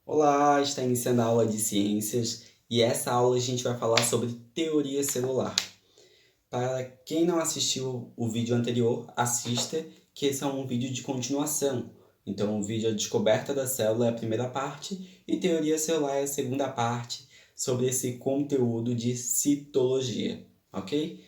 Olá, está iniciando a aula de ciências e essa aula a gente vai falar sobre teoria celular. Para quem não assistiu o vídeo anterior, assista, que esse é um vídeo de continuação. Então, o vídeo A Descoberta da Célula é a primeira parte e teoria celular é a segunda parte sobre esse conteúdo de citologia, ok?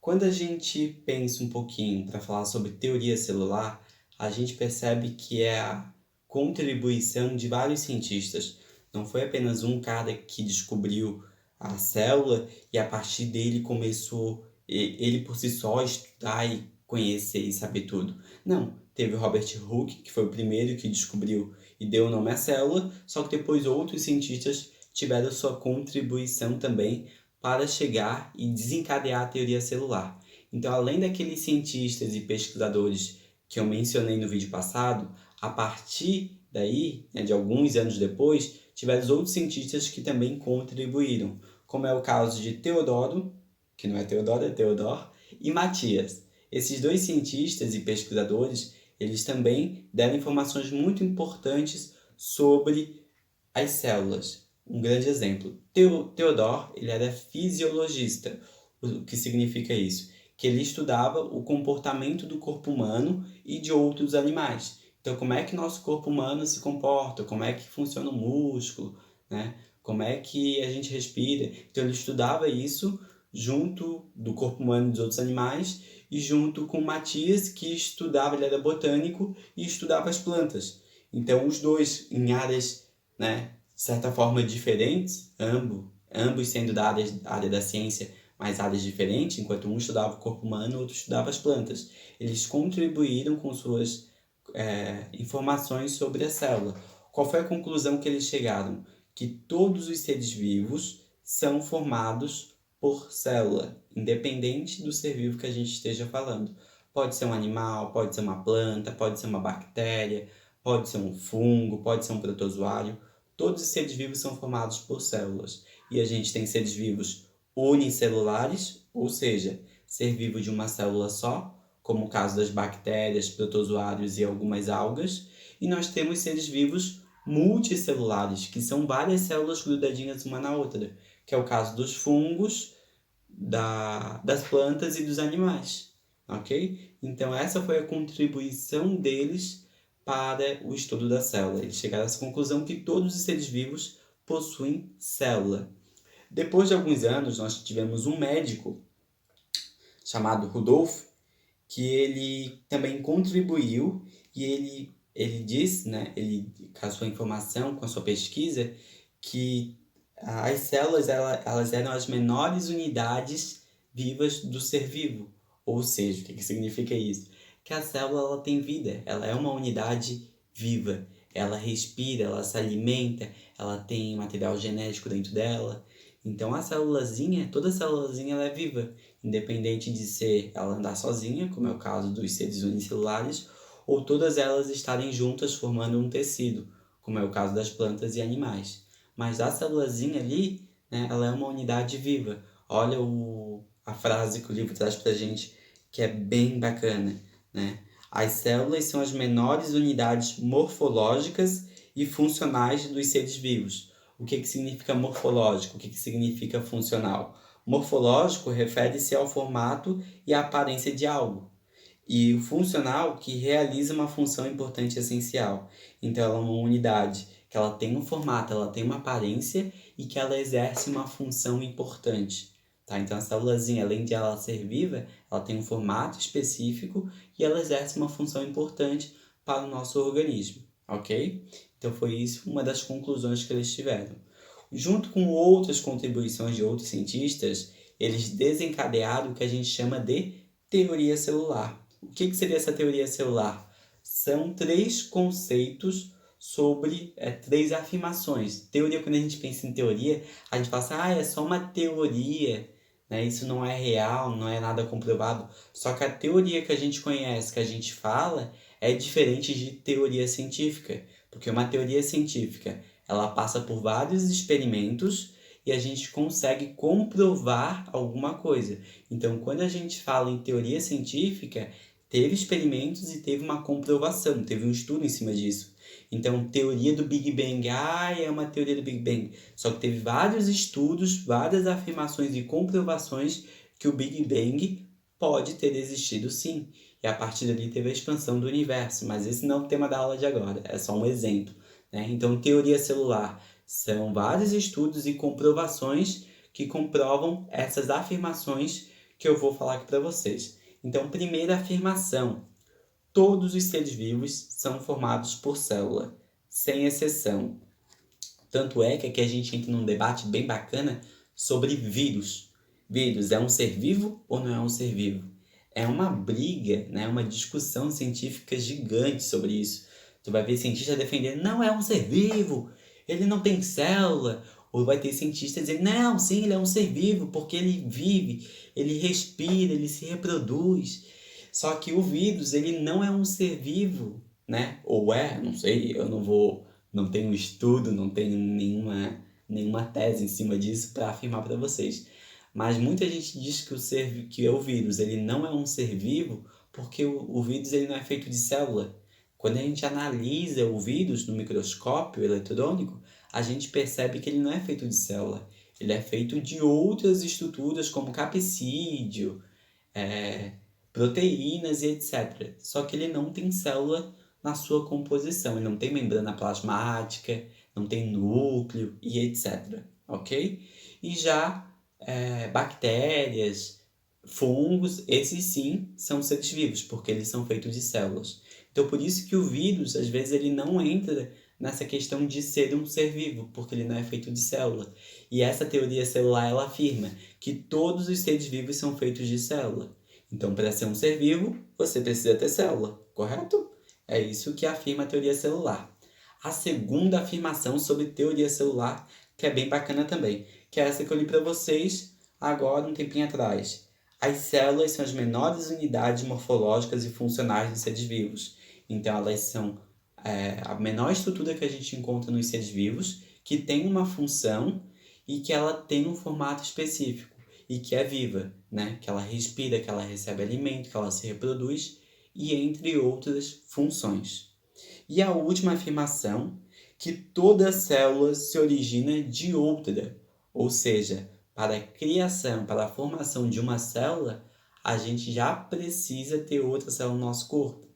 Quando a gente pensa um pouquinho para falar sobre teoria celular, a gente percebe que é a contribuição de vários cientistas. Não foi apenas um cara que descobriu a célula e a partir dele começou ele por si só estudar e conhecer e saber tudo. Não, teve o Robert Hooke, que foi o primeiro que descobriu e deu o nome à célula, só que depois outros cientistas tiveram sua contribuição também para chegar e desencadear a teoria celular. Então, além daqueles cientistas e pesquisadores que eu mencionei no vídeo passado, a partir daí, de alguns anos depois, tiveram outros cientistas que também contribuíram, como é o caso de Teodoro, que não é Teodoro, é Theodor, e Matias. Esses dois cientistas e pesquisadores, eles também deram informações muito importantes sobre as células. Um grande exemplo, Theodor, ele era fisiologista. O que significa isso? Que ele estudava o comportamento do corpo humano e de outros animais. Então, como é que nosso corpo humano se comporta? Como é que funciona o músculo? Né? Como é que a gente respira? Então, ele estudava isso junto do corpo humano e dos outros animais e junto com Matias, que estudava, ele era botânico e estudava as plantas. Então, os dois em áreas, né, de certa forma diferentes, ambos sendo da área da ciência, mas áreas diferentes, enquanto um estudava o corpo humano, o outro estudava as plantas. Eles contribuíram com suas informações sobre a célula. Qual foi a conclusão que eles chegaram? Que todos os seres vivos são formados por célula, independente do ser vivo que a gente esteja falando. Pode ser um animal, pode ser uma planta, pode ser uma bactéria, pode ser um fungo, pode ser um protozoário. Todos os seres vivos são formados por células. E a gente tem seres vivos unicelulares, ou seja, ser vivo de uma célula só, como o caso das bactérias, protozoários e algumas algas. E nós temos seres vivos multicelulares, que são várias células grudadinhas uma na outra, que é o caso dos fungos, das plantas e dos animais, ok? Então essa foi a contribuição deles para o estudo da célula. Eles chegaram a essa conclusão que todos os seres vivos possuem célula. Depois de alguns anos, nós tivemos um médico chamado Rudolf, que ele também contribuiu e ele disse, né, ele, com a sua informação, com a sua pesquisa, que as células elas eram as menores unidades vivas do ser vivo. Ou seja, o que significa isso? Que a célula ela tem vida, ela é uma unidade viva. Ela respira, ela se alimenta, ela tem material genético dentro dela. Então a célulazinha, toda célulazinha ela é viva, independente de ser ela andar sozinha, como é o caso dos seres unicelulares, ou todas elas estarem juntas formando um tecido, como é o caso das plantas e animais. Mas a célulazinha ali, né, ela é uma unidade viva. Olha a frase que o livro traz pra gente, que é bem bacana, né? As células são as menores unidades morfológicas e funcionais dos seres vivos. O que significa morfológico? O que significa funcional? Morfológico refere-se ao formato e à aparência de algo. E o funcional que realiza uma função importante e essencial. Então, ela é uma unidade que ela tem um formato, ela tem uma aparência e que ela exerce uma função importante. Tá? Então, a célulazinha, além de ela ser viva, ela tem um formato específico e ela exerce uma função importante para o nosso organismo, ok? Então, foi isso uma das conclusões que eles tiveram. Junto com outras contribuições de outros cientistas, eles desencadearam o que a gente chama de teoria celular. O que seria essa teoria celular? São três conceitos sobre três afirmações. Teoria, quando a gente pensa em teoria, a gente fala assim, é só uma teoria, né? Isso não é real, não é nada comprovado. Só que a teoria que a gente conhece, que a gente fala, é diferente de teoria científica. Porque uma teoria científica, ela passa por vários experimentos e a gente consegue comprovar alguma coisa. Então, quando a gente fala em teoria científica, teve experimentos e teve uma comprovação, teve um estudo em cima disso. Então, teoria do Big Bang, é uma teoria do Big Bang. Só que teve vários estudos, várias afirmações e comprovações que o Big Bang pode ter existido sim. E a partir dali teve a expansão do universo. Mas esse não é o tema da aula de agora, é só um exemplo, né? Então, teoria celular são vários estudos e comprovações que comprovam essas afirmações que eu vou falar aqui para vocês. Então, primeira afirmação: todos os seres vivos são formados por célula, sem exceção. Tanto é que aqui a gente entra num debate bem bacana sobre vírus. Vírus é um ser vivo ou não é um ser vivo? É uma briga, né? Uma discussão científica gigante sobre isso. Tu vai ver cientista defendendo, não é um ser vivo, ele não tem célula. Ou vai ter cientista dizendo, não, sim, ele é um ser vivo, porque ele vive, ele respira, ele se reproduz. Só que o vírus, ele não é um ser vivo, né? Ou não sei, eu não tenho estudo, não tenho nenhuma tese em cima disso para afirmar para vocês. Mas muita gente diz que o vírus, ele não é um ser vivo, porque o vírus ele não é feito de célula. Quando a gente analisa o vírus no microscópio eletrônico, a gente percebe que ele não é feito de célula. Ele é feito de outras estruturas, como capsídeo, proteínas e etc. Só que ele não tem célula na sua composição. Ele não tem membrana plasmática, não tem núcleo e etc. Ok? E já bactérias, fungos, esses sim são seres vivos, porque eles são feitos de células. Então, por isso que o vírus, às vezes, ele não entra nessa questão de ser um ser vivo, porque ele não é feito de célula. E essa teoria celular, ela afirma que todos os seres vivos são feitos de célula. Então, para ser um ser vivo, você precisa ter célula, correto? É isso que afirma a teoria celular. A segunda afirmação sobre teoria celular, que é bem bacana também, que é essa que eu li para vocês agora, um tempinho atrás. As células são as menores unidades morfológicas e funcionais dos seres vivos. Então, elas são a menor estrutura que a gente encontra nos seres vivos, que tem uma função e que ela tem um formato específico e que é viva, né? Que ela respira, que ela recebe alimento, que ela se reproduz e entre outras funções. E a última afirmação, que toda célula se origina de outra, ou seja, para a criação, para a formação de uma célula, a gente já precisa ter outra célula no nosso corpo,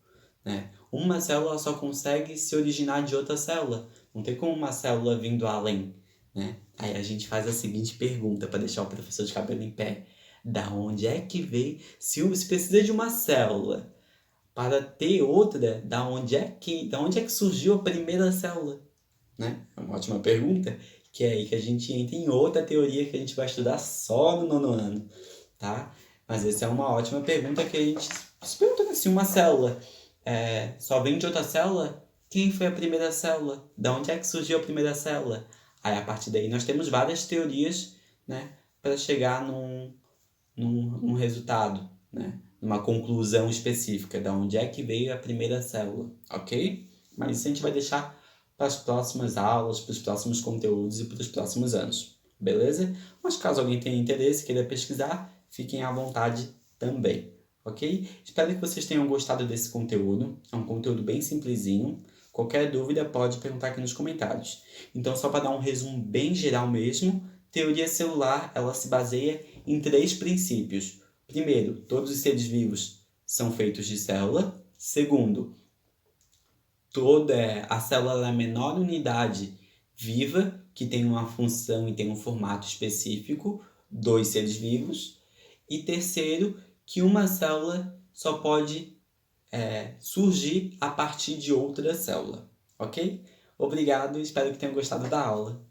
né? Uma célula só consegue se originar de outra célula, não tem como uma célula vindo além, né? Aí a gente faz a seguinte pergunta para deixar o professor de cabelo em pé: da onde é que veio? Se precisa de uma célula para ter outra, da onde é que surgiu a primeira célula, né? É uma ótima pergunta, que é aí que a gente entra em outra teoria que a gente vai estudar só no 9º ano, tá? Mas essa é uma ótima pergunta que a gente se pergunta, né? Se uma célula só vem de outra célula, quem foi a primeira célula? Da onde é que surgiu a primeira célula? Aí, a partir daí, nós temos várias teorias, né, para chegar num resultado, né, numa conclusão específica, da onde é que veio a primeira célula, ok? Mas isso a gente vai deixar para as próximas aulas, para os próximos conteúdos e para os próximos anos, beleza? Mas caso alguém tenha interesse, queira pesquisar, fiquem à vontade também, ok? Espero que vocês tenham gostado desse conteúdo, é um conteúdo bem simplesinho. Qualquer dúvida pode perguntar aqui nos comentários. Então, só para dar um resumo bem geral mesmo, teoria celular ela se baseia em 3 princípios. Primeiro, todos os seres vivos são feitos de célula. Segundo, toda a célula é a menor unidade viva que tem uma função e tem um formato específico dos seres vivos. E terceiro, que uma célula só pode surgir a partir de outra célula, ok? Obrigado e espero que tenham gostado da aula.